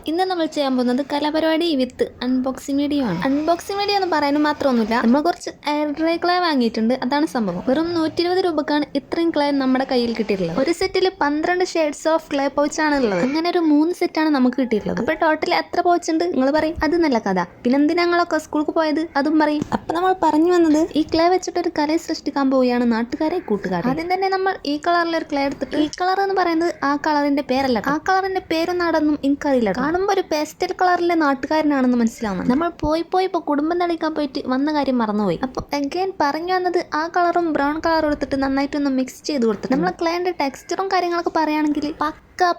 ഇന്ന് നമ്മൾ ചെയ്യാൻ പോകുന്നത് കലാപരിപാടി വിത്ത് അൺബോക്സിംഗ് വീഡിയോ ആണ്. അൺബോക്സിംഗ് വീഡിയോ എന്ന് പറയാനും മാത്രമൊന്നുമില്ല, നമ്മൾ കുറച്ച് എയർ ഡ്രൈ ക്ലേ വാങ്ങിയിട്ടുണ്ട്. അതാണ് സംഭവം. വെറും 120 രൂപക്കാണ് ഇത്രയും ക്ലേ നമ്മുടെ കയ്യിൽ കിട്ടിയിട്ടുള്ളത്. ഒരു സെറ്റിൽ 12 ഷെയ്ഡ്സ് ഓഫ് ക്ലേ പൗച്ച് ആണ് ഉള്ളത്. അങ്ങനെ ഒരു 3 സെറ്റാണ് നമുക്ക് കിട്ടിയിട്ടുള്ളത്. അപ്പൊ ടോട്ടൽ എത്ര പൗച്ച് ഉണ്ട് നിങ്ങൾ പറയും? അത് നല്ല കഥ. പിന്നെ എന്തിനാ ഞങ്ങളൊക്കെ സ്കൂൾക്ക് പോയത് അതും പറയും. അപ്പൊ നമ്മൾ പറഞ്ഞു വന്നത് ഈ ക്ലേ വെച്ചിട്ട് ഒരു കല സൃഷ്ടിക്കാൻ പോവുകയാണ് നാട്ടുകാരെ കൂട്ടുകാരെ. ആദ്യം തന്നെ നമ്മൾ ഈ കളറിലെ ഒരു ക്ലേ എടുത്തിട്ട്, ഈ കളർ എന്ന് പറയുന്നത് ആ കളറിന്റെ പേരല്ല, ആ കളറിന്റെ പേരൊന്നാടൊന്നും എനിക്കറിയില്ല. കാണുമ്പോൾ ഒരു പേസ്റ്റൽ കളറിലെ നാട്ടുകാരനാണെന്ന് മനസ്സിലാവുന്നത്. നമ്മൾ പോയി ഇപ്പൊ കുടുംബം തളിക്കാൻ പോയിട്ട് വന്ന കാര്യം മറന്നുപോയി. അപ്പൊ അഗൈൻ പറഞ്ഞു വന്നത് ആ കളറും ബ്രൗൺ കളറും എടുത്തിട്ട് നന്നായിട്ടൊന്ന് മിക്സ് ചെയ്ത് കൊടുത്തിട്ട് നമ്മളെ ക്ലേന്റെ ടെക്സ്ചറും കാര്യങ്ങളൊക്കെ പറയുകയാണെങ്കിൽ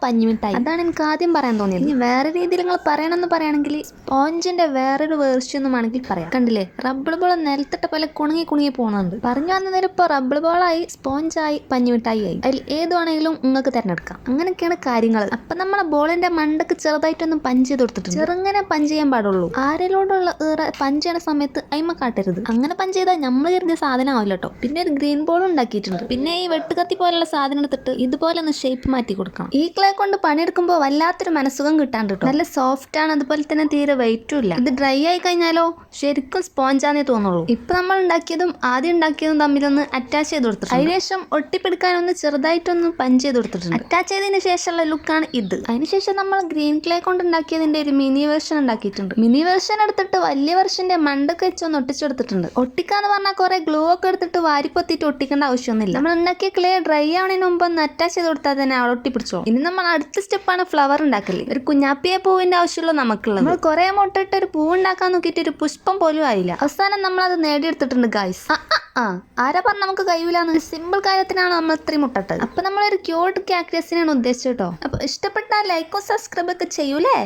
പഞ്ഞിമിഠായി. അതാണ് എനിക്ക് ആദ്യം പറയാൻ തോന്നിയത്. ഇനി വേറെ രീതിയിൽ നിങ്ങൾ പറയണമെന്ന് പറയുകയാണെങ്കിൽ സ്പോഞ്ചിന്റെ വേറൊരു വേർഷൻ ആണെങ്കിൽ പറയാം. കണ്ടില്ലേ, റബ്ബർ ബോൾ നിലത്തിട്ട പോലെ കുണുങ്ങി പോകുന്നുണ്ട്. പറഞ്ഞു വന്നതിൽ ഇപ്പൊ റബ്ബർ ബോളായി, സ്പോഞ്ചായി, പഞ്ഞിമിഠായി ആയി. അതിൽ ഏതുവാണെങ്കിലും നിങ്ങൾക്ക് തിരഞ്ഞെടുക്കാം. അങ്ങനെയൊക്കെയാണ് കാര്യങ്ങൾ. അപ്പൊ നമ്മളെ ബോളിന്റെ മണ്ടക്ക് ചെറുതായിട്ടൊന്ന് പഞ്ച് ചെയ്ത് കൊടുത്തിട്ടുണ്ട്. ചെറുങ്ങനെ പഞ്ച് ചെയ്യാൻ പാടുള്ളൂ. ആരിലോടുള്ള പഞ്ച് ചെയ്യണ സമയത്ത് അയിമ കാട്ടരുത്. അങ്ങനെ പഞ്ച് ചെയ്താൽ നമ്മൾ കരുതിയ സാധനം ആവില്ല കേട്ടോ. പിന്നെ ഒരു ഗ്രീൻ ബോൾ ഉണ്ടാക്കിയിട്ടുണ്ട്. പിന്നെ ഈ വെട്ടുകത്തി പോലുള്ള സാധനം എടുത്തിട്ട് ഇതുപോലെ ഒന്ന് ഷേപ്പ് മാറ്റി കൊടുക്കണം. ഈ ക്ലേ കൊണ്ട് പണിയെടുക്കുമ്പോൾ വല്ലാത്തൊരു മനസ്സുഖം കിട്ടാണ്ട് കേട്ടോ. നല്ല സോഫ്റ്റ് ആണ്, അതുപോലെ തന്നെ തീരെ വെയിറ്റും ഇല്ല. ഇത് ഡ്രൈ ആയി കഴിഞ്ഞാലോ ശരിക്കും സ്പോഞ്ചാന്നേ തോന്നുള്ളൂ. ഇപ്പൊ നമ്മൾ ഉണ്ടാക്കിയതും ആദ്യം ഉണ്ടാക്കിയതും തമ്മിലൊന്ന് അറ്റാച്ച് ചെയ്ത് കൊടുത്തിട്ടുണ്ട്. അതിനുശേഷം ഒട്ടിപ്പിടിക്കാനൊന്ന് ചെറുതായിട്ടൊന്ന് പഞ്ച് ചെയ്ത് കൊടുത്തിട്ടുണ്ട്. അറ്റാച്ച് ചെയ്തതിന് ശേഷമുള്ള ലുക്കാണ് ഇത്. അതിനുശേഷം നമ്മൾ ഗ്രീൻ ക്ലേ കൊണ്ട് ഉണ്ടാക്കിയതിന്റെ ഒരു മിനി വേർഷൻ ഉണ്ടാക്കിയിട്ടുണ്ട്. മിനി വേർഷൻ എടുത്തിട്ട് വലിയ വെർഷന്റെ മണ്ടൊക്കെ വെച്ചൊന്ന് ഒട്ടിച്ചെടുത്തിട്ടുണ്ട്. ഒട്ടിക്കാന്ന് പറഞ്ഞാൽ കുറെ ഗ്ലൂ ഒക്കെ എടുത്തിട്ട് വാരിപ്പൊത്തിയിട്ട് ഒട്ടിക്കേണ്ട ആവശ്യമൊന്നുമില്ല. നമ്മൾ ഉണ്ടാക്കിയ ക്ലേ ഡ്രൈ ആവണതിന് മുമ്പ് ഒന്ന് അറ്റാച്ച് ചെയ്ത് കൊടുത്താൽ തന്നെ അവിടെ ഒട്ടിപ്പിടിച്ചോ. ഇനി നമ്മൾ അടുത്ത സ്റ്റെപ്പാണ് ഫ്ലവർ ഉണ്ടാക്കല്. ഒരു കുഞ്ഞാപ്പിയെ പൂവിന്റെ ആവശ്യമുള്ള നമുക്കുള്ളത്. നമ്മൾ കുറെ മുട്ടിട്ട് ഒരു പൂ ഉണ്ടാക്കാൻ നോക്കിയിട്ട് ഒരു പുഷ്പം പോലും ആയില്ല. അവസാനം നമ്മൾ അത് നേടിയെടുത്തിട്ടുണ്ട് ഗൈസ്. ആരാ പറഞ്ഞ നമുക്ക് കഴിയൂലെന്ന്? സിമ്പിൾ കാര്യത്തിനാണ് നമ്മൾ ഇത്രയും മുട്ടിട്ടത്. അപ്പൊ നമ്മളൊരു ക്യൂട്ട് കാക്ടസിനാണ് ഉദ്ദേശിച്ചത് കേട്ടോ. അപ്പൊ ഇഷ്ടപ്പെട്ടാൽ ലൈക്കും സബ്സ്ക്രൈബ് ഒക്കെ ചെയ്യൂലേ.